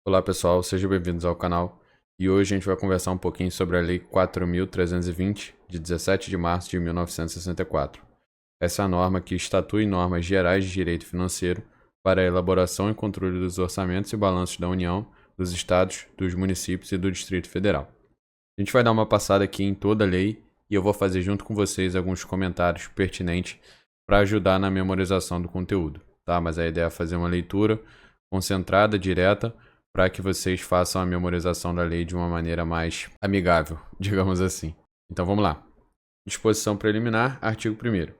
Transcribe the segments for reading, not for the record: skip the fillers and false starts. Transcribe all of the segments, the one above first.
Olá pessoal, sejam bem-vindos ao canal e hoje a gente vai conversar um pouquinho sobre a Lei 4.320, de 17 de março de 1964. Essa é a norma que estatui normas gerais de direito financeiro para a elaboração e controle dos orçamentos e balanços da União, dos Estados, dos municípios e do Distrito Federal. A gente vai dar uma passada aqui em toda a lei e eu vou fazer junto com vocês alguns comentários pertinentes para ajudar na memorização do conteúdo, tá? Mas a ideia é fazer uma leitura concentrada, direta, para que vocês façam a memorização da lei de uma maneira mais amigável, digamos assim. Então vamos lá. Disposição preliminar, artigo 1º.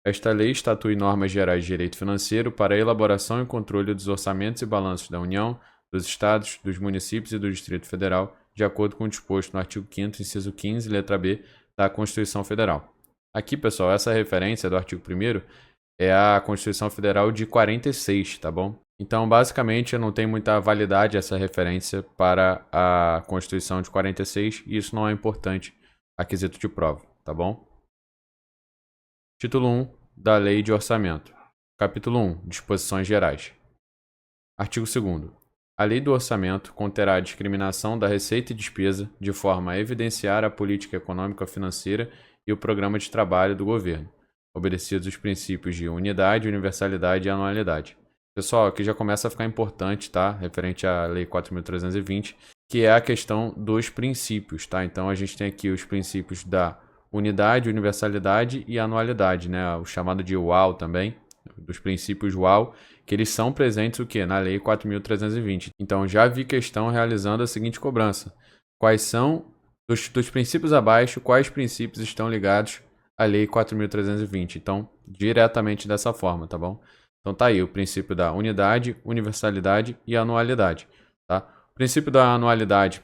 Esta lei estatui normas gerais de direito financeiro para a elaboração e controle dos orçamentos e balanços da União, dos Estados, dos municípios e do Distrito Federal, de acordo com o disposto no artigo 5º, inciso 15, letra B, da Constituição Federal. Aqui, pessoal, essa referência do artigo 1º é a Constituição Federal de 46, tá bom? Então, basicamente, não tem muita validade essa referência para a Constituição de 46 e isso não é importante a quesito de prova, tá bom? Título 1 da Lei de Orçamento. Capítulo 1. Disposições Gerais. Artigo 2º. A Lei do Orçamento conterá a discriminação da receita e despesa de forma a evidenciar a política econômica financeira e o programa de trabalho do governo, obedecidos os princípios de unidade, universalidade e anualidade. Pessoal, aqui já começa a ficar importante, tá? Referente à Lei 4.320, que é a questão dos princípios, tá? Então a gente tem aqui os princípios da unidade, universalidade e anualidade, né? O chamado de UAU também, dos princípios UAU, que eles são presentes o quê? Na Lei 4.320. Então já vi questão realizando a seguinte cobrança. Quais são, dos princípios abaixo, quais princípios estão ligados à Lei 4.320? Então, diretamente dessa forma, tá bom? Então tá aí o princípio da unidade, universalidade e anualidade, tá? O princípio da anualidade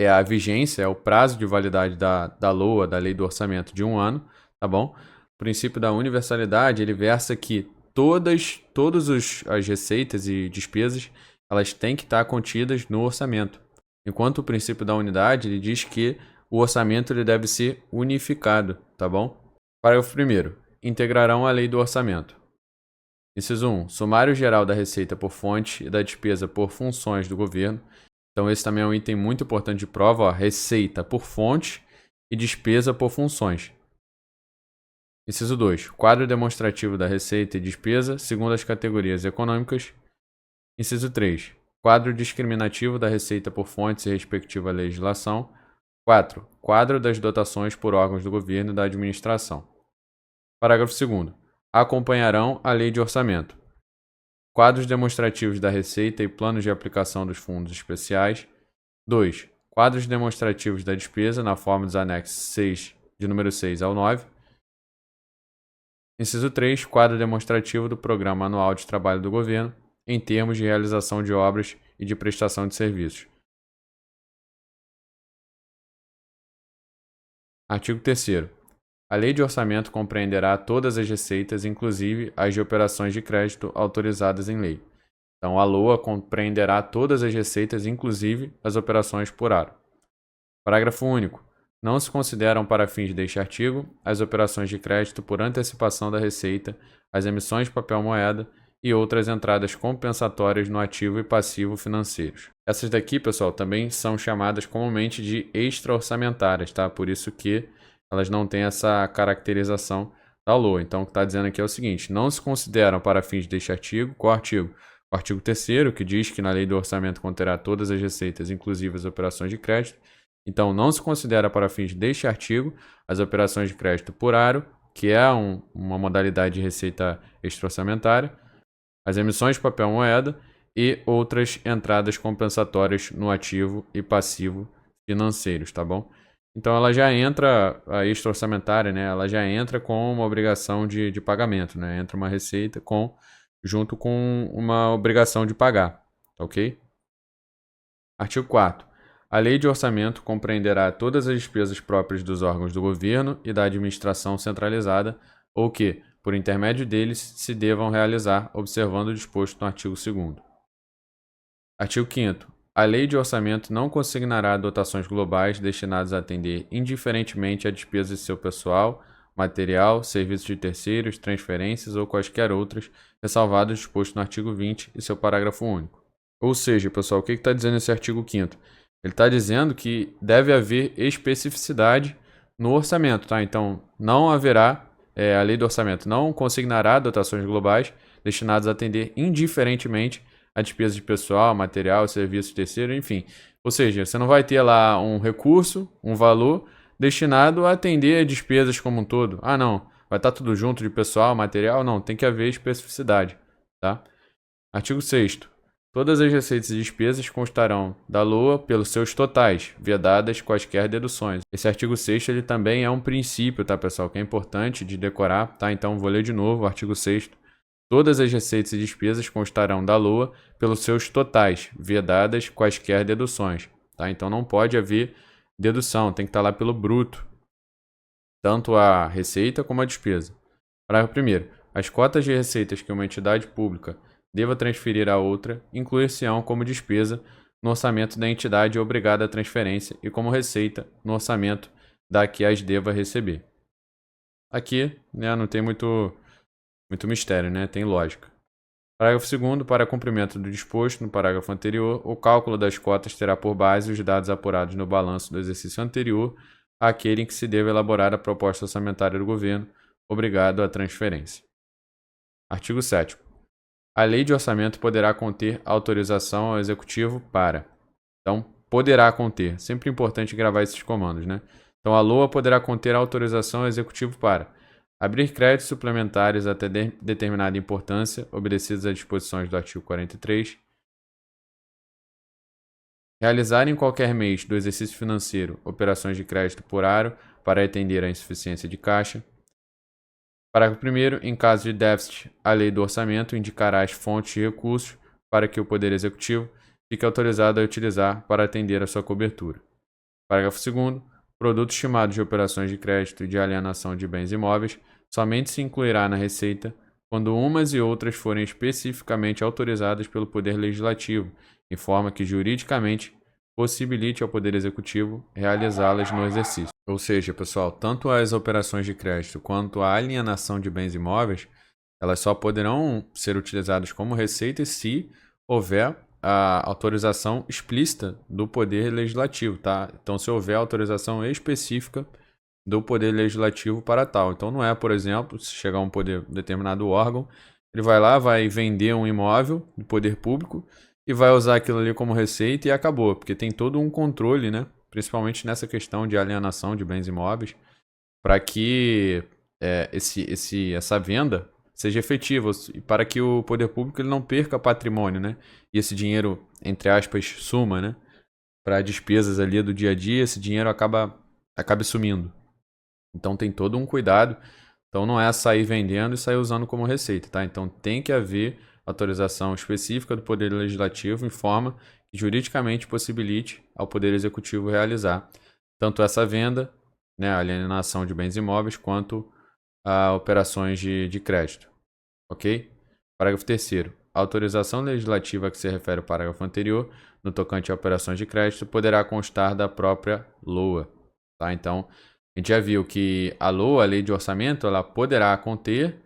é a vigência, é o prazo de validade da LOA, da Lei do Orçamento, de 1 ano, tá bom? O princípio da universalidade, ele versa que todas as receitas e despesas, elas têm que estar contidas no orçamento. Enquanto o princípio da unidade, ele diz que o orçamento ele deve ser unificado, tá bom? Parágrafo 1º. Integrarão a Lei do Orçamento. Inciso 1. Sumário geral da receita por fonte e da despesa por funções do governo. Então esse também é um item muito importante de prova, ó, receita por fonte e despesa por funções. Inciso 2. Quadro demonstrativo da receita e despesa segundo as categorias econômicas. Inciso 3. Quadro discriminativo da receita por fontes e respectiva legislação. 4. Quadro das dotações por órgãos do governo e da administração. Parágrafo 2º. Acompanharão a Lei de Orçamento. Quadros demonstrativos da receita e planos de aplicação dos fundos especiais. 2. Quadros demonstrativos da despesa na forma dos anexos 6, de número 6 ao 9. Inciso 3. Quadro demonstrativo do Programa Anual de Trabalho do Governo, em termos de realização de obras e de prestação de serviços. Artigo 3º. A Lei de Orçamento compreenderá todas as receitas, inclusive as de operações de crédito autorizadas em lei. Então, a LOA compreenderá todas as receitas, inclusive as operações por aro. Parágrafo único. Não se consideram para fins deste artigo as operações de crédito por antecipação da receita, as emissões de papel-moeda e outras entradas compensatórias no ativo e passivo financeiros. Essas daqui, pessoal, também são chamadas comumente de extra-orçamentárias, tá? Por isso que elas não têm essa caracterização da LOA. Então, o que está dizendo aqui é o seguinte: não se consideram para fins deste artigo. Qual artigo? O artigo 3º, que diz que na Lei do Orçamento conterá todas as receitas, inclusive as operações de crédito. Então, não se considera para fins deste artigo as operações de crédito por aro, que é uma modalidade de receita extra-orçamentária, as emissões de papel-moeda e outras entradas compensatórias no ativo e passivo financeiros, tá bom? Então ela já entra, a extra-orçamentária, né? Ela já entra com uma obrigação de pagamento, né? Entra uma receita junto com uma obrigação de pagar, tá ok? Artigo 4º. A Lei de Orçamento compreenderá todas as despesas próprias dos órgãos do governo e da administração centralizada, ou que, por intermédio deles, se devam realizar, observando o disposto no artigo 2º. Artigo 5º. A Lei de Orçamento não consignará dotações globais destinadas a atender indiferentemente a despesas de seu pessoal, material, serviços de terceiros, transferências ou quaisquer outras, ressalvado o disposto no artigo 20 e seu parágrafo único. Ou seja, pessoal, o que está dizendo esse artigo 5º? Ele está dizendo que deve haver especificidade no orçamento, tá? Então, não haverá, a lei do orçamento não consignará dotações globais destinadas a atender indiferentemente a despesas de pessoal, material, serviços terceiros, enfim. Ou seja, você não vai ter lá um recurso, um valor destinado a atender a despesas como um todo. Ah, não, vai estar tudo junto de pessoal, material? Não, tem que haver especificidade, tá? Artigo 6º. Todas as receitas e despesas constarão da LOA pelos seus totais, vedadas quaisquer deduções. Esse artigo 6º ele também é um princípio, tá, pessoal, que é importante de decorar, tá? Então vou ler de novo o artigo 6º. Todas as receitas e despesas constarão da LOA pelos seus totais, vedadas quaisquer deduções, tá? Então não pode haver dedução, tem que estar lá pelo bruto, tanto a receita como a despesa. Parágrafo 1º. As cotas de receitas que uma entidade pública deva transferir a outra, incluir-se-ão como despesa no orçamento da entidade obrigada à transferência e como receita no orçamento da que as deva receber. Aqui, né, não tem muito mistério, né? Tem lógica. Parágrafo 2º. Para cumprimento do disposto no parágrafo anterior, o cálculo das cotas terá por base os dados apurados no balanço do exercício anterior àquele em que se deve elaborar a proposta orçamentária do governo, obrigado à transferência. Artigo 7º. A lei de orçamento poderá conter autorização ao executivo para. Então, poderá conter. Sempre importante gravar esses comandos, né? Então, a LOA poderá conter autorização ao executivo para abrir créditos suplementares até determinada importância, obedecidos às disposições do artigo 43. Realizar em qualquer mês do exercício financeiro operações de crédito por aro para atender à insuficiência de caixa. Parágrafo 1º. Em caso de déficit, a lei do orçamento indicará as fontes de recursos para que o Poder Executivo fique autorizado a utilizar para atender a sua cobertura. Parágrafo 2º. Produto estimado de operações de crédito e de alienação de bens imóveis somente se incluirá na receita quando umas e outras forem especificamente autorizadas pelo Poder Legislativo, em forma que juridicamente possibilite ao Poder Executivo realizá-las no exercício. Ou seja, pessoal, tanto as operações de crédito quanto a alienação de bens imóveis, elas só poderão ser utilizadas como receita se houver a autorização explícita do Poder Legislativo, tá? Então, se houver autorização específica do Poder Legislativo para tal. Então, não é, por exemplo, se chegar um determinado órgão, ele vai lá, vai vender um imóvel do poder público e vai usar aquilo ali como receita e acabou, porque tem todo um controle, né? Principalmente nessa questão de alienação de bens imóveis, para que essa venda seja efetiva e para que o poder público ele não perca patrimônio, né? E esse dinheiro, entre aspas, suma, né? Para despesas ali do dia a dia, esse dinheiro acabe sumindo. Então tem todo um cuidado. Então não é sair vendendo e sair usando como receita, tá? Então tem que haver autorização específica do Poder Legislativo em forma que juridicamente possibilite ao Poder Executivo realizar tanto essa venda, né, a alienação de bens imóveis, quanto a operações de crédito. Ok? Parágrafo 3º. A autorização legislativa a que se refere o parágrafo anterior, no tocante a operações de crédito, poderá constar da própria LOA. Tá? Então, a gente já viu que a LOA, a Lei de Orçamento, ela poderá conter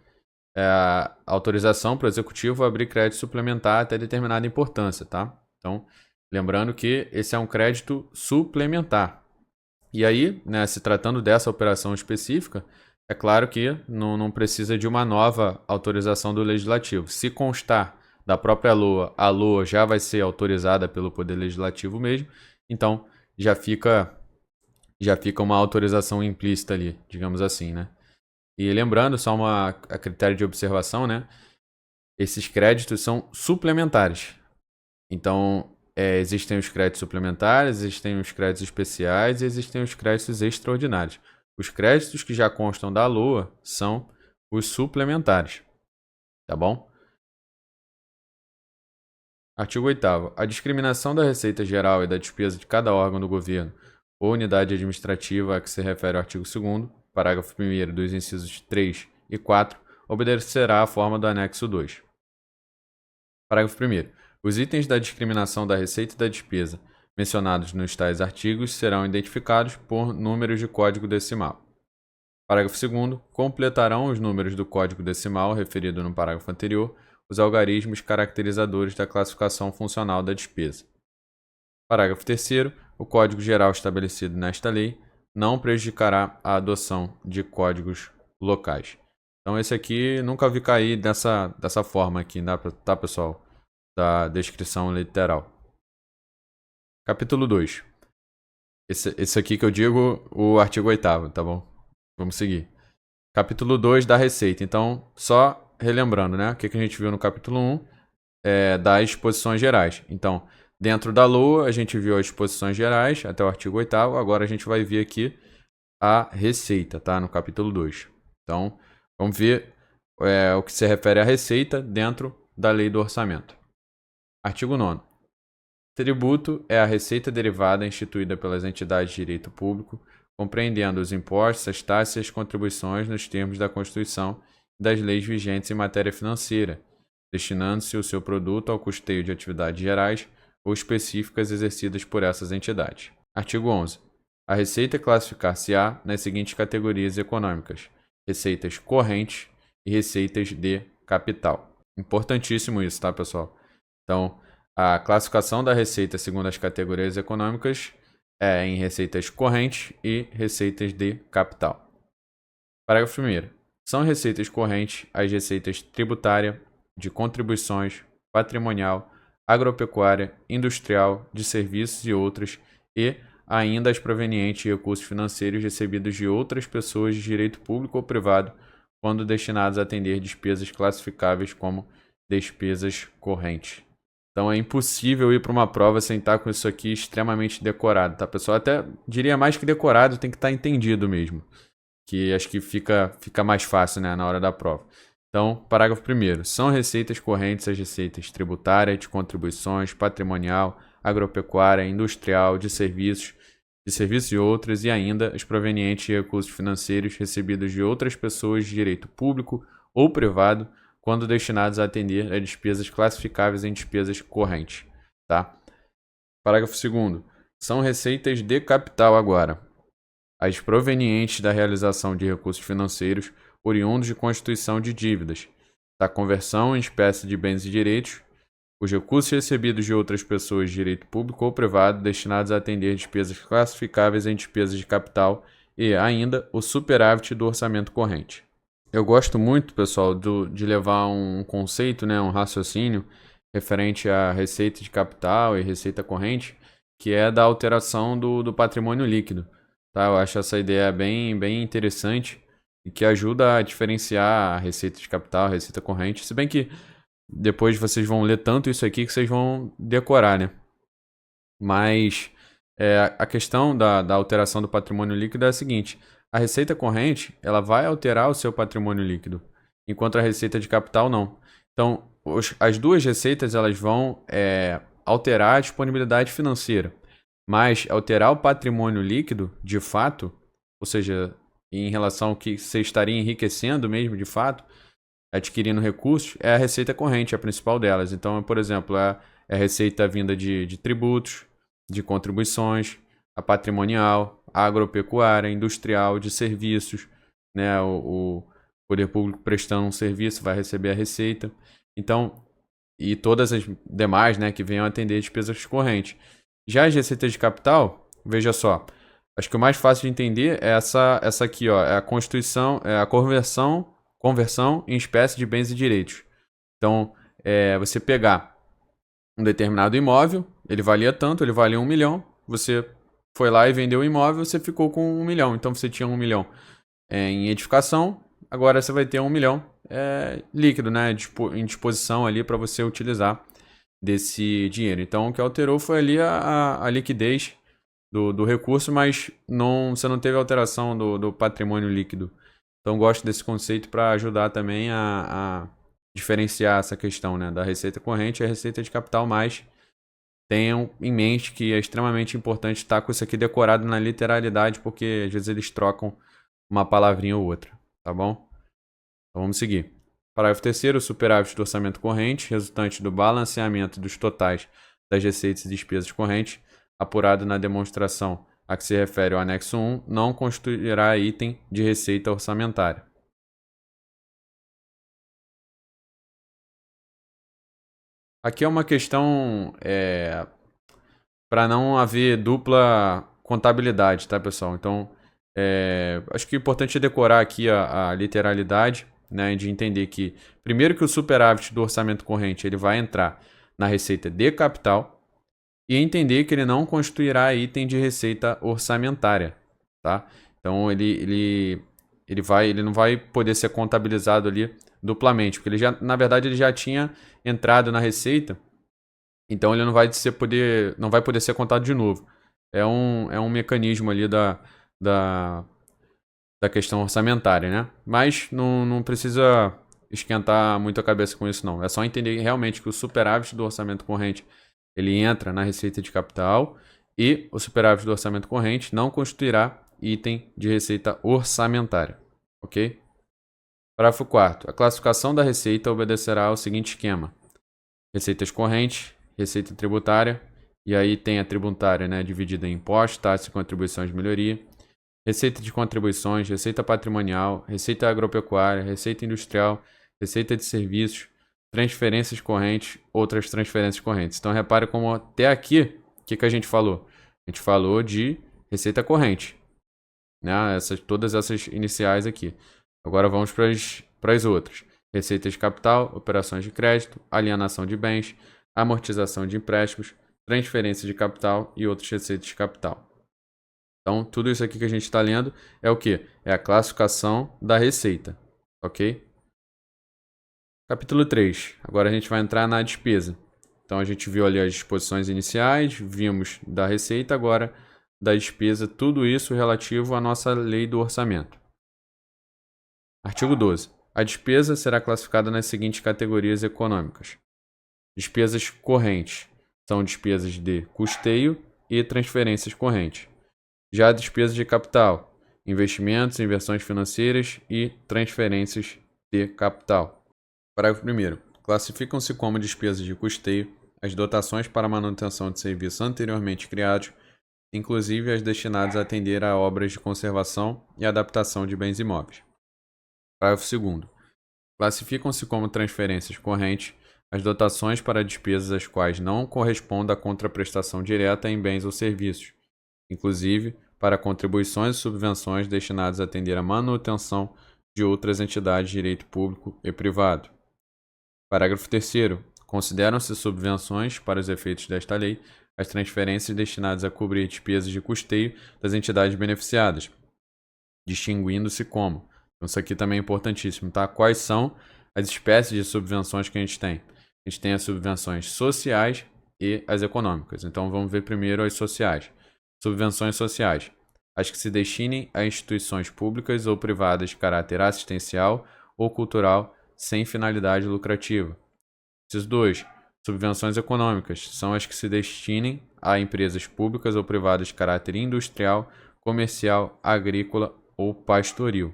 autorização para o Executivo abrir crédito suplementar até determinada importância. Tá? Então, lembrando que esse é um crédito suplementar. E aí, né, se tratando dessa operação específica, é claro que não precisa de uma nova autorização do Legislativo. Se constar da própria LOA, a LOA já vai ser autorizada pelo Poder Legislativo mesmo, então já fica uma autorização implícita ali, digamos assim, né? E lembrando, só a critério de observação, né? Esses créditos são suplementares. Então, existem os créditos suplementares, existem os créditos especiais e existem os créditos extraordinários. Os créditos que já constam da LOA são os suplementares. Tá bom? Artigo 8º. A discriminação da receita geral e da despesa de cada órgão do governo ou unidade administrativa a que se refere o artigo 2º, parágrafo 1º dos incisos 3 e 4, obedecerá à forma do anexo 2. Parágrafo 1º. Os itens da discriminação da receita e da despesa mencionados nos tais artigos serão identificados por números de código decimal. Parágrafo 2º. Completarão os números do código decimal referido no parágrafo anterior os algarismos caracterizadores da classificação funcional da despesa. Parágrafo 3º. O Código Geral estabelecido nesta lei não prejudicará a adoção de códigos locais. Então esse aqui nunca vi cair dessa forma aqui, tá, pessoal? Da descrição literal. Capítulo 2. Esse aqui que eu digo, o artigo 8º, tá bom? Vamos seguir. Capítulo 2 da Receita. Então, só relembrando, né? O que a gente viu no capítulo 1 das exposições gerais. Então, dentro da LOA, a gente viu as exposições gerais até o artigo 8º. Agora a gente vai ver aqui a Receita, tá? No capítulo 2. Então, vamos ver o que se refere à Receita dentro da Lei do Orçamento. Artigo 9º. Tributo é a receita derivada instituída pelas entidades de direito público, compreendendo os impostos, as taxas e as contribuições nos termos da Constituição e das leis vigentes em matéria financeira, destinando-se o seu produto ao custeio de atividades gerais ou específicas exercidas por essas entidades. Artigo 11. A receita classificar-se-á nas seguintes categorias econômicas: receitas correntes e receitas de capital. Importantíssimo isso, tá, pessoal? Então, a classificação da receita segundo as categorias econômicas é em receitas correntes e receitas de capital. Parágrafo 1º. São receitas correntes as receitas tributária, de contribuições, patrimonial, agropecuária, industrial, de serviços e outras, e ainda as provenientes de recursos financeiros recebidos de outras pessoas de direito público ou privado, quando destinados a atender despesas classificáveis como despesas correntes. Então é impossível ir para uma prova sem estar com isso aqui extremamente decorado, tá, pessoal? Até diria mais que decorado, tem que estar entendido mesmo. Que acho que fica mais fácil, né, na hora da prova. Então, parágrafo 1º. São receitas correntes as receitas tributária, de contribuições, patrimonial, agropecuária, industrial, de serviços e outras, e ainda as provenientes de recursos financeiros recebidos de outras pessoas de direito público ou privado, quando destinados a atender a despesas classificáveis em despesas correntes, tá? Parágrafo 2º. São receitas de capital agora as provenientes da realização de recursos financeiros oriundos de constituição de dívidas, da conversão em espécie de bens e direitos, os recursos recebidos de outras pessoas de direito público ou privado destinados a atender despesas classificáveis em despesas de capital e ainda o superávit do orçamento corrente. Eu gosto muito, pessoal, de levar um conceito, né, um raciocínio referente à receita de capital e receita corrente, que é da alteração do patrimônio líquido. Tá? Eu acho essa ideia bem interessante e que ajuda a diferenciar a receita de capital, a receita corrente. Se bem que depois vocês vão ler tanto isso aqui que vocês vão decorar, né? Mas a questão da alteração do patrimônio líquido é a seguinte: a receita corrente ela vai alterar o seu patrimônio líquido, enquanto a receita de capital não. Então, as duas receitas elas vão alterar a disponibilidade financeira, mas alterar o patrimônio líquido, de fato, ou seja, em relação ao que você estaria enriquecendo mesmo, de fato, adquirindo recursos, é a receita corrente, a principal delas. Então, por exemplo, é a receita vinda de tributos, de contribuições, a patrimonial, a agropecuária, industrial, de serviços, né? O poder público prestando um serviço vai receber a receita. Então, e todas as demais, né, que venham atender despesas correntes. Já as receitas de capital, veja só, acho que o mais fácil de entender é essa aqui, ó, é a constituição, é a conversão em espécie de bens e direitos. Então, você pegar um determinado imóvel, ele valia tanto, ele valia 1 milhão, você foi lá e vendeu o imóvel, você ficou com 1 milhão. Então, você tinha 1 milhão em edificação, agora você vai ter 1 milhão líquido, né, em disposição ali para você utilizar desse dinheiro. Então, o que alterou foi ali a liquidez do recurso, mas você não teve alteração do patrimônio líquido. Então, gosto desse conceito para ajudar também a diferenciar essa questão, né, da receita corrente e a receita de capital, mas tenham em mente que é extremamente importante estar com isso aqui decorado na literalidade, porque às vezes eles trocam uma palavrinha ou outra, tá bom? Então, vamos seguir. Parágrafo 3º. O superávit do orçamento corrente, resultante do balanceamento dos totais das receitas e despesas correntes, apurado na demonstração a que se refere o anexo 1, não constituirá item de receita orçamentária. Aqui é uma questão para não haver dupla contabilidade, tá, pessoal? Então, acho que é importante decorar aqui a literalidade, né, de entender que, primeiro, que o superávit do orçamento corrente ele vai entrar na receita de capital e entender que ele não constituirá item de receita orçamentária, tá? Então, ele não vai poder ser contabilizado ali duplamente, porque ele já, na verdade, ele já tinha entrado na receita, então ele não vai poder ser contado de novo. É um mecanismo ali da, da questão orçamentária, né? Mas não precisa esquentar muito a cabeça com isso, não. É só entender realmente que o superávit do orçamento corrente ele entra na receita de capital e o superávit do orçamento corrente não constituirá item de receita orçamentária, ok? Parágrafo 4º. A classificação da receita obedecerá ao seguinte esquema: receitas correntes, receita tributária, e aí tem a tributária, né, dividida em impostos, taxas e contribuições de melhoria, receita de contribuições, receita patrimonial, receita agropecuária, receita industrial, receita de serviços, transferências correntes, outras transferências correntes. Então repare como até aqui, o que a gente falou? A gente falou de receita corrente, né? Todas essas iniciais aqui. Agora vamos para as outras. Receita de capital, operações de crédito, alienação de bens, amortização de empréstimos, transferência de capital e outras receitas de capital. Então, tudo isso aqui que a gente está lendo é o que? É a classificação da receita, ok? Capítulo 3. Agora a gente vai entrar na despesa. Então, a gente viu ali as disposições iniciais, vimos da receita, agora da despesa, tudo isso relativo à nossa lei do orçamento. Artigo 12. A despesa será classificada nas seguintes categorias econômicas. Despesas correntes são despesas de custeio e transferências correntes. Já a despesa de capital, investimentos, inversões financeiras e transferências de capital. Parágrafo 1º. Classificam-se como despesas de custeio as dotações para manutenção de serviços anteriormente criados, inclusive as destinadas a atender a obras de conservação e adaptação de bens imóveis. Parágrafo 2º. Classificam-se como transferências correntes as dotações para despesas as quais não corresponda a contraprestação direta em bens ou serviços, inclusive para contribuições e subvenções destinadas a atender à manutenção de outras entidades de direito público e privado. Parágrafo 3º. Consideram-se subvenções, para os efeitos desta lei, as transferências destinadas a cobrir despesas de custeio das entidades beneficiadas, distinguindo-se como. Então, isso aqui também é importantíssimo, tá? Quais são as espécies de subvenções que a gente tem? A gente tem as subvenções sociais e as econômicas. Então, vamos ver primeiro as sociais. Subvenções sociais. As que se destinem a instituições públicas ou privadas de caráter assistencial ou cultural sem finalidade lucrativa. Inciso 2. Subvenções econômicas. São as que se destinem a empresas públicas ou privadas de caráter industrial, comercial, agrícola ou pastoril.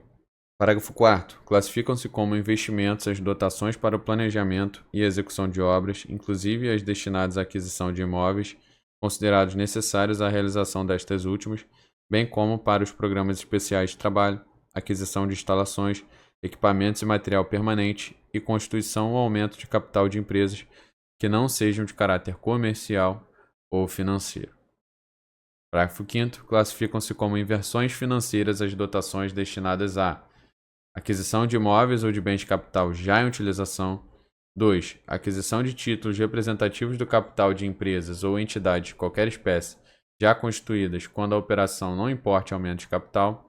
Parágrafo 4º. Classificam-se como investimentos as dotações para o planejamento e execução de obras, inclusive as destinadas à aquisição de imóveis, considerados necessários à realização destas últimas, bem como para os programas especiais de trabalho, aquisição de instalações, equipamentos e material permanente e constituição ou aumento de capital de empresas que não sejam de caráter comercial ou financeiro. Parágrafo 5º. Classificam-se como inversões financeiras as dotações destinadas à aquisição de imóveis ou de bens de capital já em utilização. 2. Aquisição de títulos representativos do capital de empresas ou entidades de qualquer espécie já constituídas quando a operação não importe aumento de capital.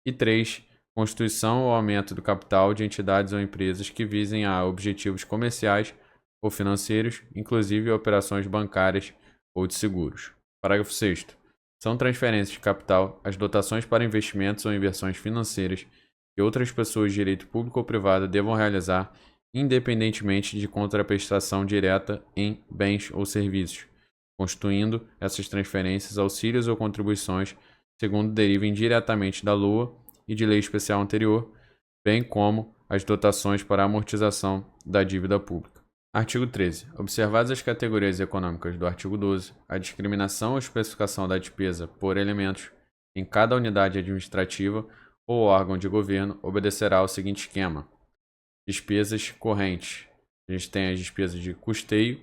E 3. Constituição ou aumento do capital de entidades ou empresas que visem a objetivos comerciais ou financeiros, inclusive operações bancárias ou de seguros. Parágrafo 6º. São transferências de capital as dotações para investimentos ou inversões financeiras que outras pessoas de direito público ou privado devam realizar, independentemente de contraprestação direta em bens ou serviços, constituindo essas transferências auxílios ou contribuições, segundo derivem diretamente da LOA e de lei especial anterior, bem como as dotações para a amortização da dívida pública. Artigo 13. Observadas as categorias econômicas do artigo 12, a discriminação ou especificação da despesa por elementos em cada unidade administrativa ou órgão de governo obedecerá ao seguinte esquema: despesas correntes. A gente tem as despesas de custeio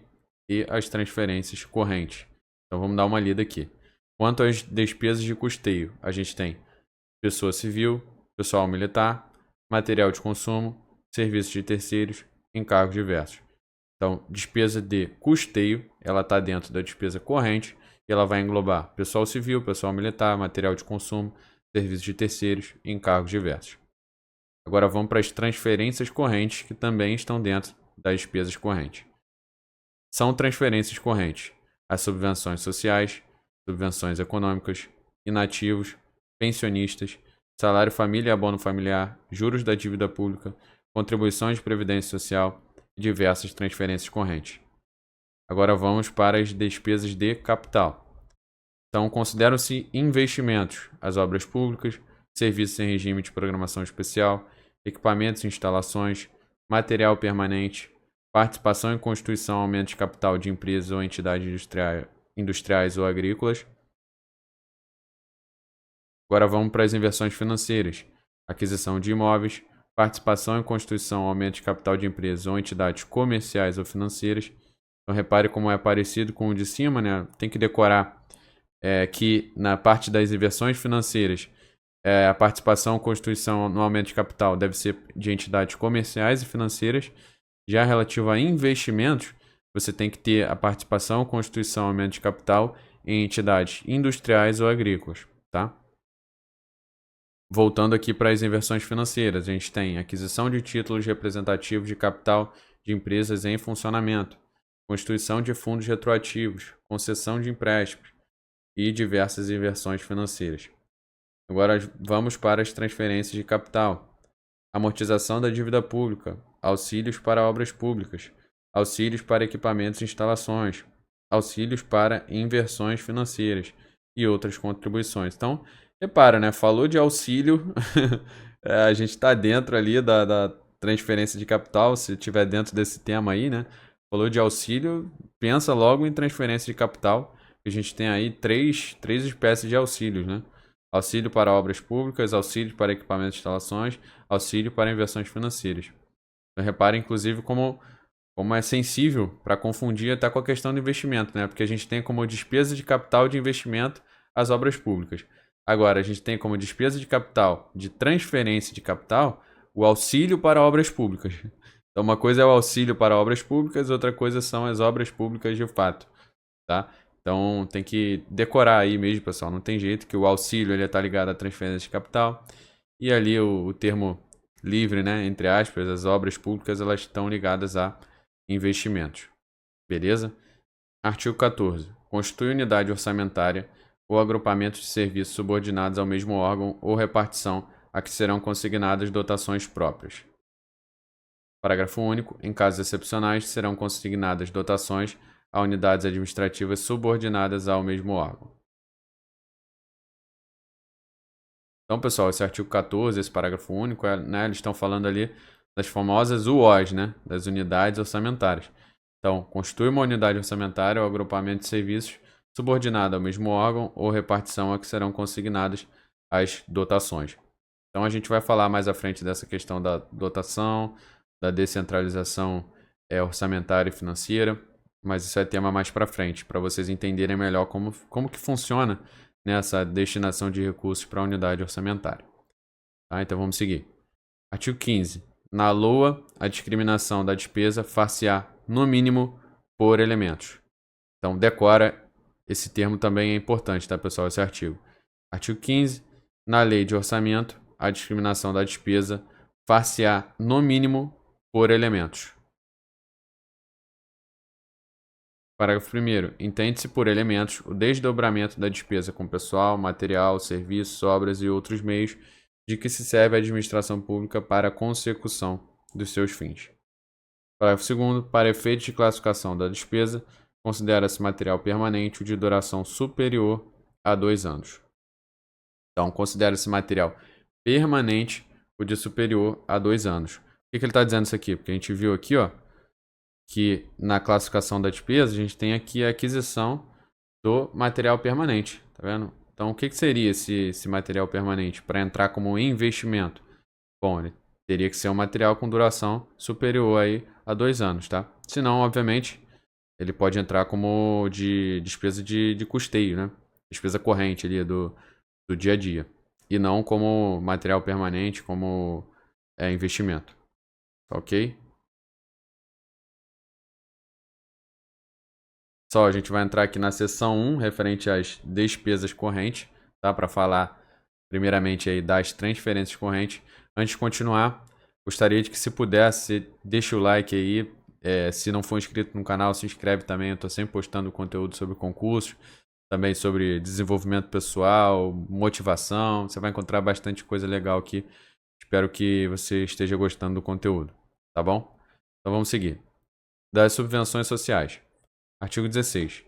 e as transferências correntes. Então vamos dar uma lida aqui. Quanto às despesas de custeio, a gente tem pessoa civil, pessoal militar, material de consumo, serviços de terceiros, encargos diversos. Então, despesa de custeio, ela está dentro da despesa corrente e ela vai englobar pessoal civil, pessoal militar, material de consumo, serviços de terceiros e encargos diversos. Agora vamos para as transferências correntes, que também estão dentro das despesas correntes. São transferências correntes as subvenções sociais, subvenções econômicas, inativos, pensionistas, salário família e abono familiar, juros da dívida pública, contribuições de previdência social e diversas transferências correntes. Agora vamos para as despesas de capital. Então, consideram-se investimentos as obras públicas, serviços em regime de programação especial, equipamentos e instalações, material permanente, participação em constituição, aumento de capital de empresas ou entidades industriais ou agrícolas. Agora vamos para as inversões financeiras, aquisição de imóveis, participação em constituição, aumento de capital de empresas ou entidades comerciais ou financeiras. Então repare como é parecido com o de cima, né? Tem que decorar que na parte das inversões financeiras, a participação, constituição no aumento de capital deve ser de entidades comerciais e financeiras. Já relativo a investimentos, você tem que ter a participação, constituição, aumento de capital em entidades industriais ou agrícolas, tá? Voltando aqui para as inversões financeiras, a gente tem aquisição de títulos representativos de capital de empresas em funcionamento, constituição de fundos retroativos, concessão de empréstimos e diversas inversões financeiras. Agora vamos para as transferências de capital. Amortização da dívida pública, auxílios para obras públicas, auxílios para equipamentos e instalações, auxílios para inversões financeiras e outras contribuições. Então, repara, né? Falou de auxílio, a gente está dentro ali da transferência de capital, se estiver dentro desse tema aí, né? Falou de auxílio, pensa logo em transferência de capital. A gente tem aí três espécies de auxílios, né? Auxílio para obras públicas, auxílio para equipamentos e instalações, auxílio para inversões financeiras. Então, repare, inclusive, como é sensível para confundir até com a questão do investimento, né? Porque a gente tem como despesa de capital de investimento as obras públicas. Agora, a gente tem como despesa de capital, de transferência de capital, o auxílio para obras públicas. Então, uma coisa é o auxílio para obras públicas, outra coisa são as obras públicas de fato, tá? Então, tem que decorar aí mesmo, pessoal. Não tem jeito que o auxílio ele está ligado à transferência de capital. E ali o termo livre, né, entre aspas, as obras públicas, elas estão ligadas a investimentos. Beleza? Artigo 14. Constitui unidade orçamentária ou agrupamento de serviços subordinados ao mesmo órgão ou repartição a que serão consignadas dotações próprias. Parágrafo único. Em casos excepcionais, serão consignadas dotações a unidades administrativas subordinadas ao mesmo órgão. Então, pessoal, esse artigo 14, esse parágrafo único, né, eles estão falando ali das famosas UOs, né, das unidades orçamentárias. Então, constitui uma unidade orçamentária ou agrupamento de serviços subordinado ao mesmo órgão ou repartição a que serão consignadas as dotações. Então, a gente vai falar mais à frente dessa questão da dotação, da descentralização orçamentária e financeira, mas isso é tema mais para frente, para vocês entenderem melhor como que funciona nessa destinação de recursos para a unidade orçamentária. Tá? Então vamos seguir. Artigo 15. Na LOA, a discriminação da despesa far-se-á, no mínimo, por elementos. Então decora, esse termo também é importante, tá, pessoal, esse artigo. Artigo 15. Na lei de orçamento, a discriminação da despesa far-se-á, no mínimo, por elementos. Parágrafo 1º. Entende-se por elementos o desdobramento da despesa com pessoal, material, serviços, obras e outros meios de que se serve a administração pública para a consecução dos seus fins. Parágrafo 2º. Para efeitos de classificação da despesa, considera-se material permanente o de duração superior a 2 anos. Então, considera-se material permanente o de superior a 2 anos. Por que ele está dizendo isso aqui? Porque a gente viu aqui, ó, que na classificação da despesa, a gente tem aqui a aquisição do material permanente, tá vendo? Então, o que seria esse material permanente para entrar como investimento? Bom, ele teria que ser um material com duração superior aí a 2 anos, tá? Senão, obviamente, ele pode entrar como de despesa de custeio, né? Despesa corrente ali do dia a dia. E não como material permanente, como investimento. Ok? Só, a gente vai entrar aqui na seção 1, referente às despesas correntes, tá? Para falar primeiramente aí das transferências correntes. Antes de continuar, gostaria de que, se pudesse, deixa o like aí. Se não for inscrito no canal, se inscreve também. Eu estou sempre postando conteúdo sobre concursos, também sobre desenvolvimento pessoal, motivação. Você vai encontrar bastante coisa legal aqui. Espero que você esteja gostando do conteúdo, tá bom? Então vamos seguir. Das subvenções sociais. Artigo 16.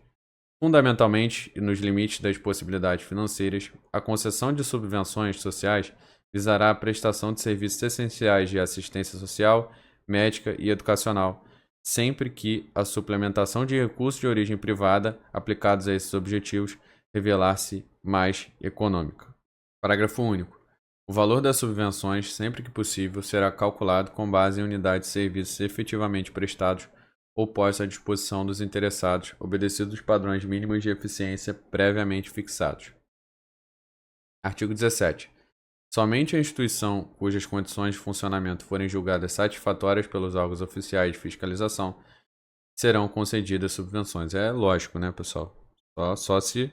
Fundamentalmente, e nos limites das possibilidades financeiras, a concessão de subvenções sociais visará a prestação de serviços essenciais de assistência social, médica e educacional, sempre que a suplementação de recursos de origem privada aplicados a esses objetivos revelar-se mais econômica. Parágrafo único. O valor das subvenções, sempre que possível, será calculado com base em unidades de serviços efetivamente prestados ou postos à disposição dos interessados, obedecidos os padrões mínimos de eficiência previamente fixados. Artigo 17. Somente a instituição cujas condições de funcionamento forem julgadas satisfatórias pelos órgãos oficiais de fiscalização serão concedidas subvenções. É lógico, né, pessoal? Só se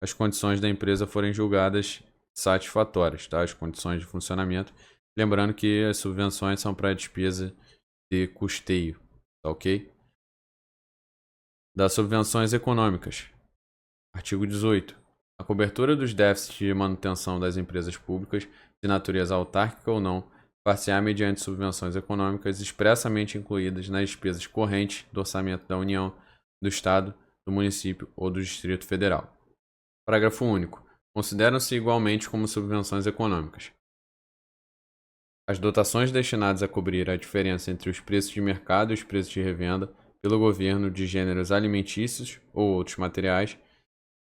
as condições da empresa forem julgadas satisfatórias, tá? As condições de funcionamento. Lembrando que as subvenções são para despesa de custeio, tá ok? Das subvenções econômicas. Artigo 18. A cobertura dos déficits de manutenção das empresas públicas, de natureza autárquica ou não, far-se-á mediante subvenções econômicas expressamente incluídas nas despesas correntes do orçamento da União, do Estado, do município ou do Distrito Federal. Parágrafo único. Consideram-se igualmente como subvenções econômicas as dotações destinadas a cobrir a diferença entre os preços de mercado e os preços de revenda pelo governo de gêneros alimentícios ou outros materiais.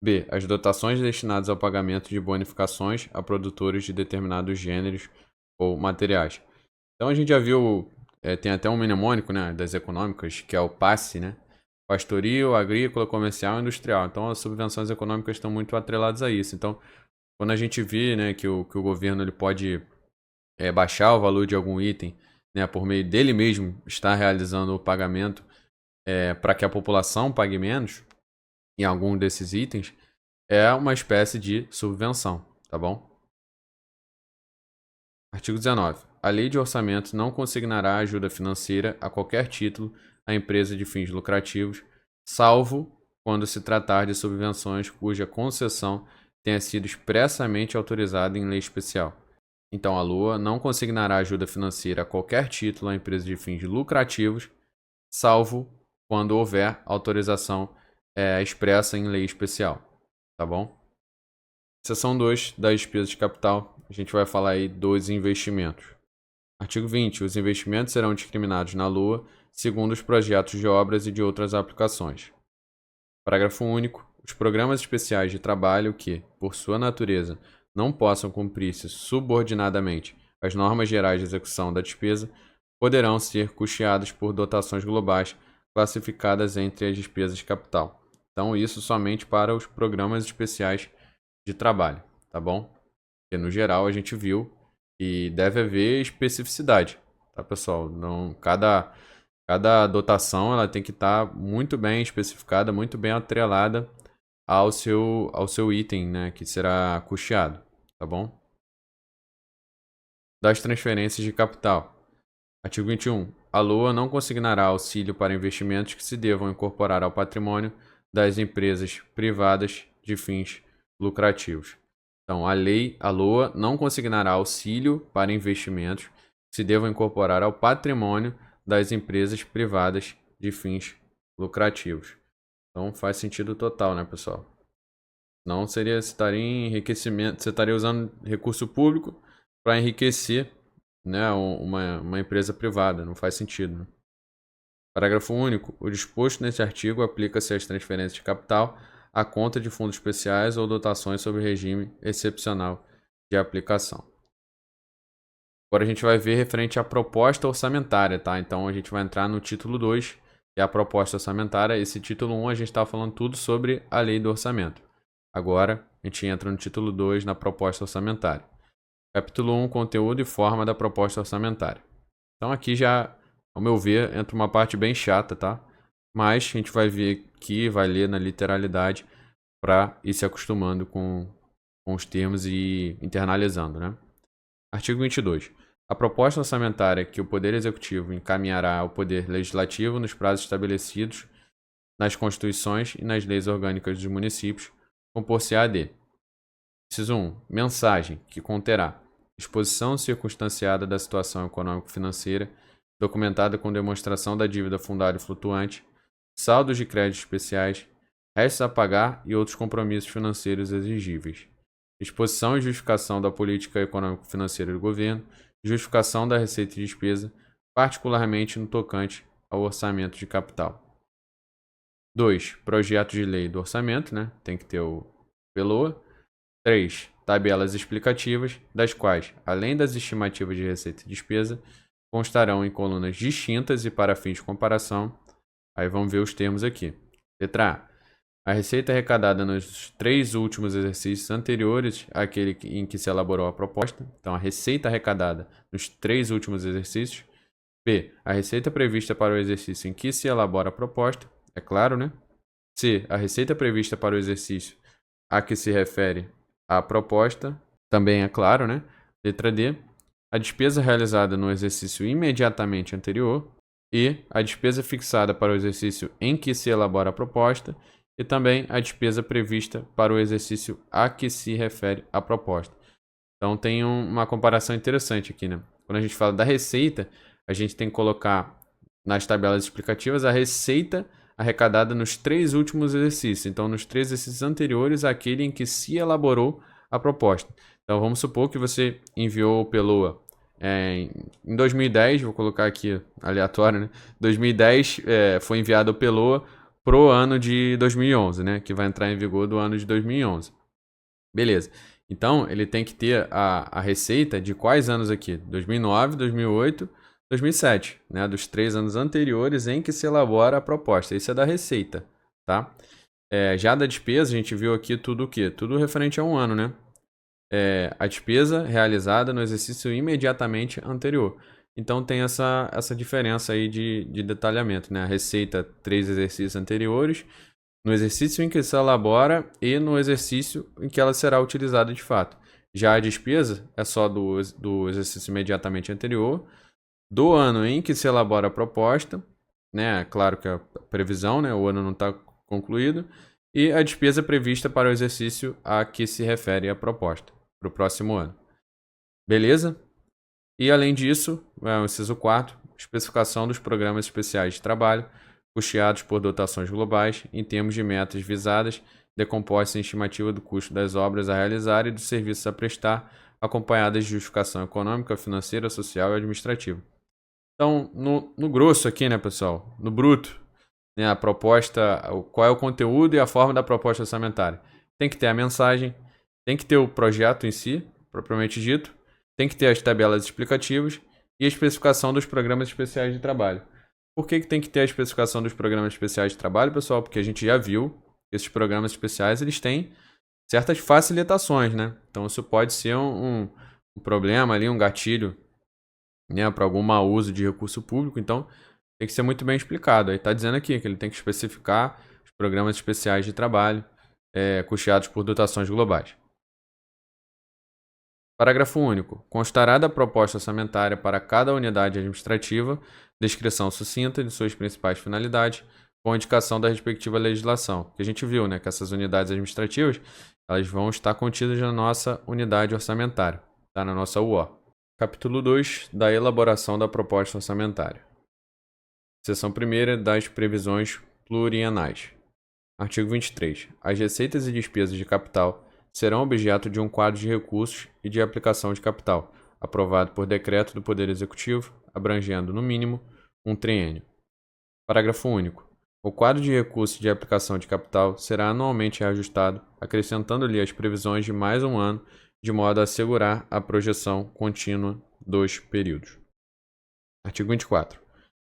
B. As dotações destinadas ao pagamento de bonificações a produtores de determinados gêneros ou materiais. Então a gente já viu, tem até um mnemônico, né, das econômicas, que é o PASSE, né? Pastoril, agrícola, comercial e industrial. Então as subvenções econômicas estão muito atreladas a isso. Então, quando a gente vê, né, que o governo ele pode baixar o valor de algum item, né, por meio dele mesmo estar realizando o pagamento para que a população pague menos em algum desses itens, é uma espécie de subvenção, tá bom? Artigo 19. A Lei de Orçamento não consignará ajuda financeira a qualquer título à empresa de fins lucrativos, salvo quando se tratar de subvenções cuja concessão tenha sido expressamente autorizada em lei especial. Então, a Lua não consignará ajuda financeira a qualquer título à empresa de fins lucrativos, salvo quando houver autorização expressa em lei especial, tá bom? Seção 2 das despesas de capital, a gente vai falar aí dos investimentos. Artigo 20. Os investimentos serão discriminados na Lua segundo os projetos de obras e de outras aplicações. Parágrafo único. Os programas especiais de trabalho que, por sua natureza, não possam cumprir-se subordinadamente às normas gerais de execução da despesa, poderão ser custeados por dotações globais classificadas entre as despesas de capital. Então, isso somente para os programas especiais de trabalho, tá bom? Porque, no geral, a gente viu que deve haver especificidade, tá, pessoal? Não, cada dotação ela tem que estar muito bem especificada, muito bem atrelada ao seu item, né, que será custeado, tá bom? Das transferências de capital. Artigo 21. A Lua não consignará auxílio para investimentos que se devam incorporar ao patrimônio das empresas privadas de fins lucrativos. Então, a Lua não consignará auxílio para investimentos que se devam incorporar ao patrimônio das empresas privadas de fins lucrativos. Então, faz sentido total, né, pessoal? Não seria, você estaria em enriquecimento, você estaria usando recurso público para enriquecer, né, uma empresa privada. Não faz sentido, né? Parágrafo único. O disposto neste artigo aplica-se às transferências de capital à conta de fundos especiais ou dotações sob regime excepcional de aplicação. Agora a gente vai ver referente à proposta orçamentária, tá? Então a gente vai entrar no título 2 que é a proposta orçamentária. Esse título 1 a gente estava falando tudo sobre a lei do orçamento. Agora a gente entra no título 2, na proposta orçamentária. Capítulo 1, conteúdo e forma da proposta orçamentária. Então aqui já, ao meu ver, entra uma parte bem chata, tá? Mas a gente vai ver aqui, vai ler na literalidade para ir se acostumando com os termos e internalizando, né? Artigo 22. A proposta orçamentária que o Poder Executivo encaminhará ao Poder Legislativo nos prazos estabelecidos nas Constituições e nas leis orgânicas dos municípios, compor-se-á de: inciso 1. Mensagem, que conterá exposição circunstanciada da situação econômico-financeira, documentada com demonstração da dívida fundária flutuante, saldos de créditos especiais, restos a pagar e outros compromissos financeiros exigíveis. Exposição e justificação da política econômico-financeira do governo, justificação da receita e despesa, particularmente no tocante ao orçamento de capital. 2. Projeto de lei do orçamento, né? Tem que ter o PELOA. 3. Tabelas explicativas, das quais, além das estimativas de receita e despesa, constarão em colunas distintas e para fins de comparação. Aí vamos ver os termos aqui. Letra A. A receita arrecadada nos 3 últimos exercícios anteriores àquele em que se elaborou a proposta. Então, a receita arrecadada nos 3 últimos exercícios. B. A receita prevista para o exercício em que se elabora a proposta. É claro, né? C. A receita prevista para o exercício a que se refere a proposta. Também é claro, né? Letra D. A despesa realizada no exercício imediatamente anterior. E a despesa fixada para o exercício em que se elabora a proposta. E também a despesa prevista para o exercício a que se refere a proposta. Então tem uma comparação interessante aqui, né? Quando a gente fala da receita, a gente tem que colocar nas tabelas explicativas a receita arrecadada nos 3 últimos exercícios. Então, nos 3 exercícios anteriores àquele em que se elaborou a proposta. Então, vamos supor que você enviou o PELOA em 2010, vou colocar aqui aleatório, né? 2010 foi enviado o PELOA pro ano de 2011, né? Que vai entrar em vigor do ano de 2011. Beleza. Então, ele tem que ter a receita de quais anos aqui? 2009, 2008, 2007, né? Dos 3 anos anteriores em que se elabora a proposta. Isso é da receita, tá? Já da despesa, a gente viu aqui tudo o quê? Tudo referente a um ano, né? A despesa realizada no exercício imediatamente anterior. Então, tem essa diferença aí de detalhamento, né? A receita, 3 exercícios anteriores, no exercício em que se elabora e no exercício em que ela será utilizada de fato. Já a despesa é só do exercício imediatamente anterior, do ano em que se elabora a proposta, né? Claro que a previsão, né? O ano não está concluído, e a despesa prevista para o exercício a que se refere a proposta, para o próximo ano. Beleza? E além disso, o inciso 4, especificação dos programas especiais de trabalho, custeados por dotações globais, em termos de metas visadas, decompostas em estimativa do custo das obras a realizar e dos serviços a prestar, acompanhadas de justificação econômica, financeira, social e administrativa. Então, no grosso aqui, né, pessoal? No bruto, né, a proposta, qual é o conteúdo e a forma da proposta orçamentária? Tem que ter a mensagem, tem que ter o projeto em si, propriamente dito, tem que ter as tabelas explicativas e a especificação dos programas especiais de trabalho. Por que tem que ter a especificação dos programas especiais de trabalho, pessoal? Porque a gente já viu que esses programas especiais eles têm certas facilitações, né? Então isso pode ser um problema ali, um gatilho, né, para algum mau uso de recurso público. Então tem que ser muito bem explicado. Aí está dizendo aqui que ele tem que especificar os programas especiais de trabalho custeados por dotações globais. Parágrafo único. Constará da proposta orçamentária para cada unidade administrativa descrição sucinta de suas principais finalidades, com indicação da respectiva legislação. Que a gente viu, né, que essas unidades administrativas elas vão estar contidas na nossa unidade orçamentária, tá? Na nossa UO. Capítulo 2 da elaboração da proposta orçamentária. Seção 1ª das previsões plurianuais. Artigo 23. As receitas e despesas de capital serão objeto de um quadro de recursos e de aplicação de capital, aprovado por decreto do Poder Executivo, abrangendo, no mínimo, um triênio. Parágrafo único. O quadro de recursos e de aplicação de capital será anualmente reajustado, acrescentando-lhe as previsões de mais um ano, de modo a assegurar a projeção contínua dos períodos. Artigo 24.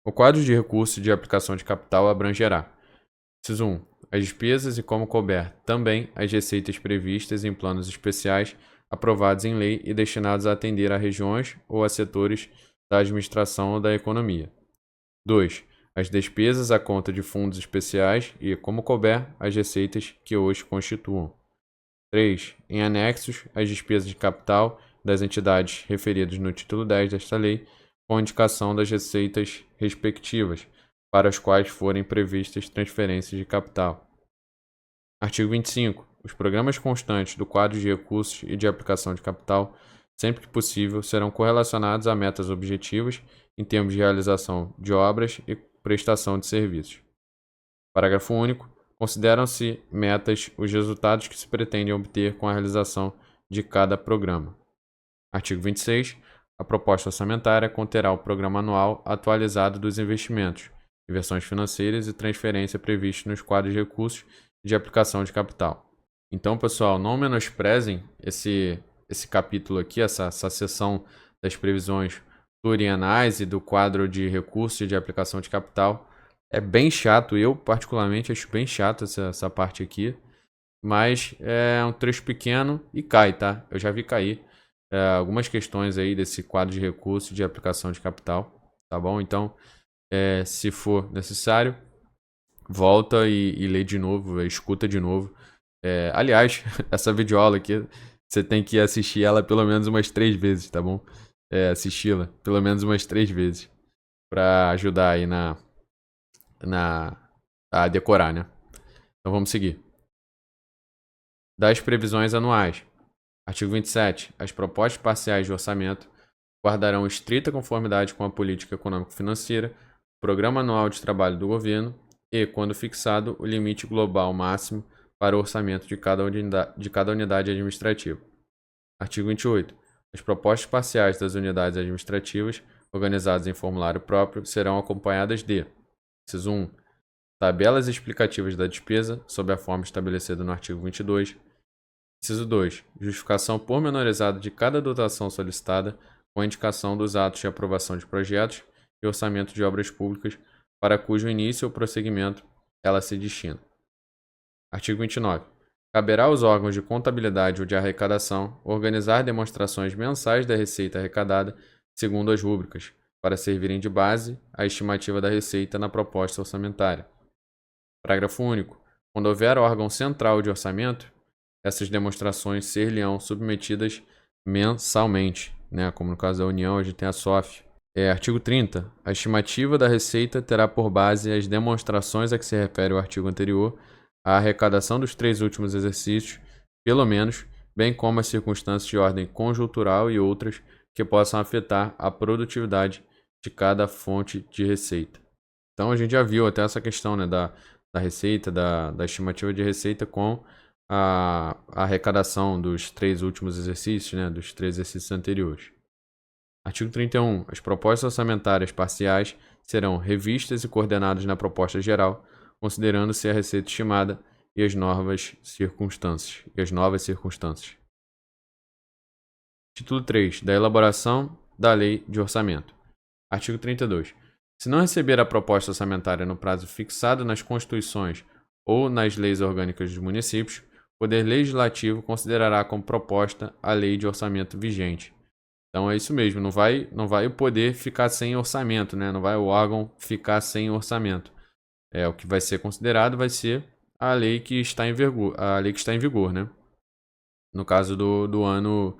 O quadro de recursos de aplicação de capital abrangerá: inciso 1. As despesas e, como couber, também as receitas previstas em planos especiais aprovados em lei e destinados a atender a regiões ou a setores da administração ou da economia. 2. As despesas à conta de fundos especiais e, como couber, as receitas que hoje constituam. 3. Em anexos, as despesas de capital das entidades referidas no título 10 desta lei, com indicação das receitas respectivas, para as quais forem previstas transferências de capital. Artigo 25. Os programas constantes do quadro de recursos e de aplicação de capital, sempre que possível, serão correlacionados a metas objetivas em termos de realização de obras e prestação de serviços. Parágrafo único. Consideram-se metas os resultados que se pretendem obter com a realização de cada programa. Artigo 26. A proposta orçamentária conterá o programa anual atualizado dos investimentos, inversões financeiras e transferência previstos nos quadros de recursos de aplicação de capital. Então, pessoal, não menosprezem esse capítulo aqui, essa seção das previsões plurianuais e do quadro de recursos de aplicação de capital. É bem chato, eu particularmente acho bem chato essa parte aqui, mas é um trecho pequeno e cai, tá? Eu já vi cair algumas questões aí desse quadro de recursos de aplicação de capital, tá bom? Então, se for necessário, volta e lê de novo, escuta de novo. Aliás, essa videoaula aqui, você tem que assistir ela pelo menos umas 3 vezes, tá bom? Assisti-la pelo menos umas 3 vezes, para ajudar aí a decorar, né? Então vamos seguir. Das previsões anuais. Artigo 27. As propostas parciais de orçamento guardarão estrita conformidade com a política econômico-financeira, o programa anual de trabalho do governo e, quando fixado, o limite global máximo para o orçamento de cada unidade administrativa. Artigo 28. As propostas parciais das unidades administrativas, organizadas em formulário próprio, serão acompanhadas de: inciso 1. Tabelas explicativas da despesa, sob a forma estabelecida no artigo 22. Inciso 2. Justificação pormenorizada de cada dotação solicitada, com a indicação dos atos de aprovação de projetos e orçamento de obras públicas, para cujo início ou prosseguimento ela se destina. Artigo 29. Caberá aos órgãos de contabilidade ou de arrecadação organizar demonstrações mensais da receita arrecadada segundo as rúbricas, para servirem de base à estimativa da receita na proposta orçamentária. Parágrafo único. Quando houver órgão central de orçamento, essas demonstrações ser-lhe-ão submetidas mensalmente, né? Como no caso da União, a gente tem a SOF. Artigo 30. A estimativa da receita terá por base as demonstrações a que se refere o artigo anterior, a arrecadação dos 3 últimos exercícios, pelo menos, bem como as circunstâncias de ordem conjuntural e outras que possam afetar a produtividade de cada fonte de receita. Então a gente já viu até essa questão, né, da receita, da estimativa de receita com a arrecadação dos 3 últimos exercícios, né, dos 3 exercícios anteriores. Artigo 31. As propostas orçamentárias parciais serão revistas e coordenadas na proposta geral, considerando-se a receita estimada e as novas circunstâncias. Título 3. Da elaboração da Lei de Orçamento. Artigo 32. Se não receber a proposta orçamentária no prazo fixado nas constituições ou nas leis orgânicas dos municípios, o Poder Legislativo considerará como proposta a lei de orçamento vigente. Então é isso mesmo, não vai o poder ficar sem orçamento, né? Não vai o órgão ficar sem orçamento. O que vai ser considerado vai ser a lei que está em vigor, né? No caso do ano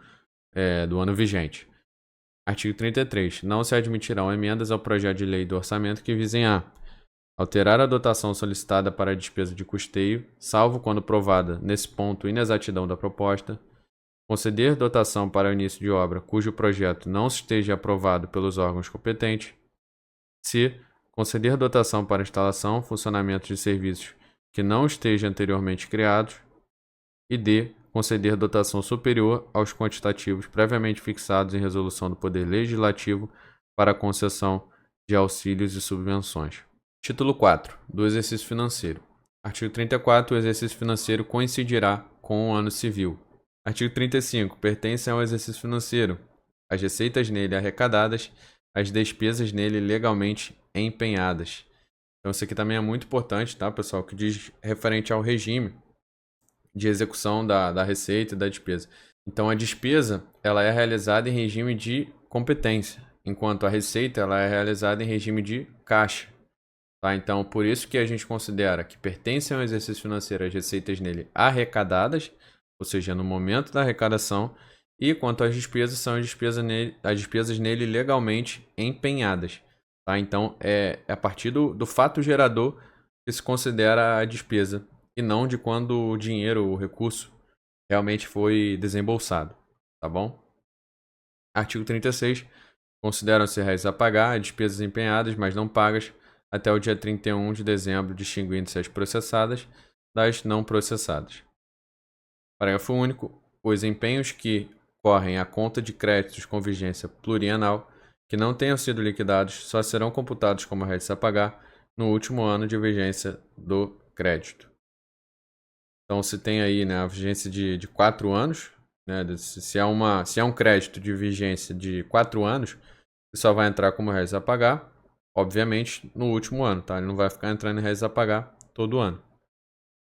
vigente. Artigo 33. Não se admitirão emendas ao projeto de lei do orçamento que visem a alterar a dotação solicitada para a despesa de custeio, salvo quando provada nesse ponto inexatidão da proposta, conceder dotação para o início de obra cujo projeto não esteja aprovado pelos órgãos competentes, c. conceder dotação para instalação, funcionamento de serviços que não estejam anteriormente criados, e d. conceder dotação superior aos quantitativos previamente fixados em resolução do Poder Legislativo para a concessão de auxílios e subvenções. Título 4. Do exercício financeiro. Artigo 34. O exercício financeiro coincidirá com o ano civil. Artigo 35. Pertencem ao exercício financeiro as receitas nele arrecadadas as despesas nele legalmente empenhadas. Então isso aqui também é muito importante, tá, pessoal, que diz referente ao regime de execução da receita e da despesa. Então a despesa ela é realizada em regime de competência, enquanto a receita ela é realizada em regime de caixa. Tá? Então por isso que a gente considera que pertencem ao exercício financeiro as receitas nele arrecadadas, ou seja, no momento da arrecadação, e quanto às despesas, são as despesas nele legalmente empenhadas. Tá? Então é a partir do fato gerador que se considera a despesa, e não de quando o dinheiro, o recurso, realmente foi desembolsado. Tá bom? Artigo 36. Consideram-se réis a pagar as despesas empenhadas, mas não pagas, até o dia 31 de dezembro, distinguindo-se as processadas das não processadas. Parágrafo único. Os empenhos que correm à conta de créditos com vigência plurianual que não tenham sido liquidados só serão computados como réis a pagar no último ano de vigência do crédito. Então, se tem aí, né, a vigência de 4 anos, né, se é um crédito de vigência de 4 anos, ele só vai entrar como réis a pagar, obviamente, no último ano, tá? Ele não vai ficar entrando em réis a pagar todo ano.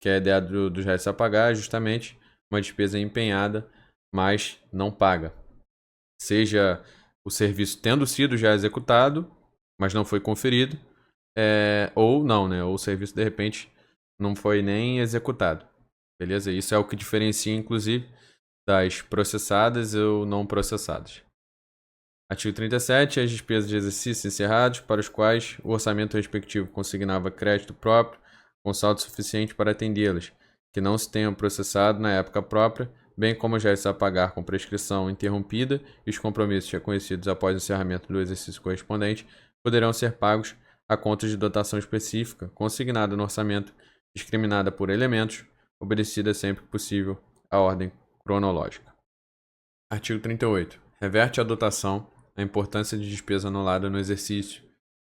Que a ideia dos réis a pagar é justamente uma despesa empenhada, mas não paga. Seja o serviço tendo sido já executado, mas não foi conferido, ou não, né? Ou o serviço, de repente, não foi nem executado. Beleza? Isso é o que diferencia, inclusive, das processadas ou não processadas. Artigo 37. As despesas de exercício encerrados para os quais o orçamento respectivo consignava crédito próprio com saldo suficiente para atendê-las, que não se tenham processado na época própria, bem como já está a pagar com prescrição interrompida e os compromissos reconhecidos após o encerramento do exercício correspondente, poderão ser pagos a conta de dotação específica, consignada no orçamento, discriminada por elementos, obedecida sempre que possível à ordem cronológica. Artigo 38. Reverte a dotação a importância de despesa anulada no exercício.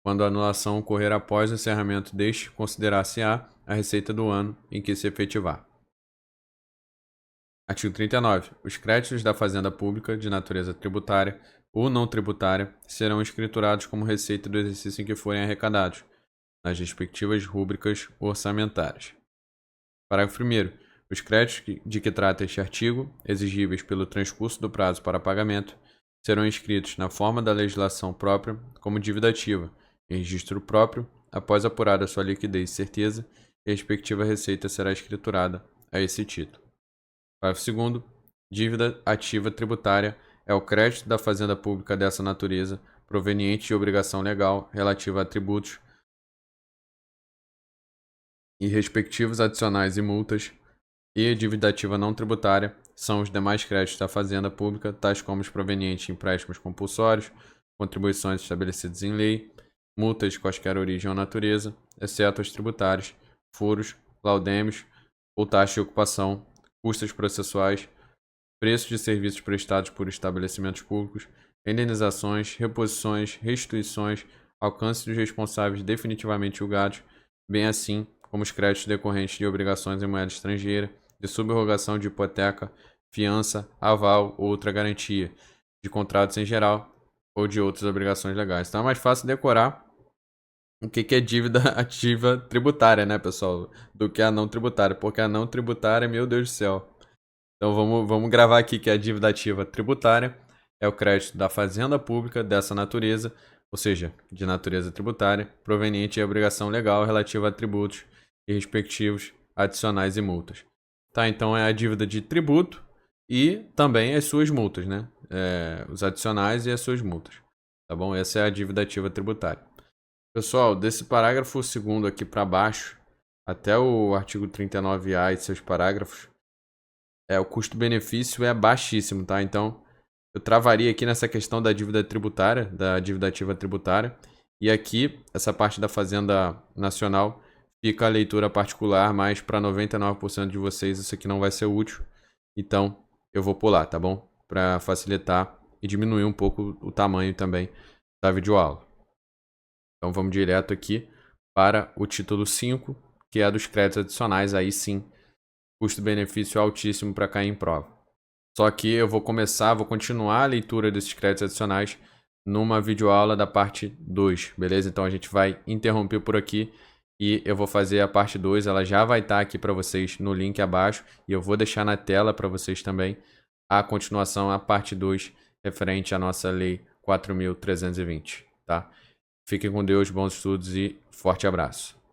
Quando a anulação ocorrer após o encerramento deste, considerar-se-á a receita do ano em que se efetivar. Artigo 39. Os créditos da fazenda pública, de natureza tributária ou não tributária, serão escriturados como receita do exercício em que forem arrecadados, nas respectivas rúbricas orçamentárias. Parágrafo 1º. Os créditos de que trata este artigo, exigíveis pelo transcurso do prazo para pagamento, serão inscritos na forma da legislação própria como dívida ativa, em registro próprio, após apurada sua liquidez e certeza, e a respectiva receita será escriturada a esse título. Parágrafo 2º. Dívida ativa tributária é o crédito da fazenda pública dessa natureza, proveniente de obrigação legal relativa a tributos e respectivos adicionais e multas, e a dívida ativa não tributária são os demais créditos da fazenda pública, tais como os provenientes de empréstimos compulsórios, contribuições estabelecidas em lei, multas de quaisquer origem ou natureza, exceto as tributárias, furos, laudêmios ou taxa de ocupação, custas processuais, preços de serviços prestados por estabelecimentos públicos, indenizações, reposições, restituições, alcance dos responsáveis definitivamente julgados, bem assim como os créditos decorrentes de obrigações em moeda estrangeira, de subrogação de hipoteca, fiança, aval ou outra garantia, de contratos em geral ou de outras obrigações legais. Então é mais fácil decorar o que é dívida ativa tributária, né, pessoal, do que a não tributária, porque a não tributária, meu Deus do céu. Então vamos gravar aqui que a dívida ativa tributária é o crédito da fazenda pública dessa natureza, ou seja, de natureza tributária, proveniente de obrigação legal relativa a tributos e respectivos adicionais e multas. Tá, então é a dívida de tributo e também as suas multas, né? Os adicionais e as suas multas. Tá bom? Essa é a dívida ativa tributária. Pessoal, desse parágrafo 2º aqui para baixo, até o artigo 39A e seus parágrafos, o custo-benefício é baixíssimo, tá? Então, eu travaria aqui nessa questão da dívida tributária, da dívida ativa tributária. E aqui, essa parte da Fazenda Nacional, fica a leitura particular, mas para 99% de vocês isso aqui não vai ser útil. Então, eu vou pular, tá bom? Para facilitar e diminuir um pouco o tamanho também da videoaula. Então, vamos direto aqui para o título 5, que é dos créditos adicionais. Aí sim, custo-benefício altíssimo para cair em prova. Só que eu vou continuar a leitura desses créditos adicionais numa videoaula da parte 2, beleza? Então a gente vai interromper por aqui e eu vou fazer a parte 2, ela já vai estar aqui para vocês no link abaixo e eu vou deixar na tela para vocês também a continuação, a parte 2, referente à nossa Lei 4.320, tá? Fiquem com Deus, bons estudos e forte abraço.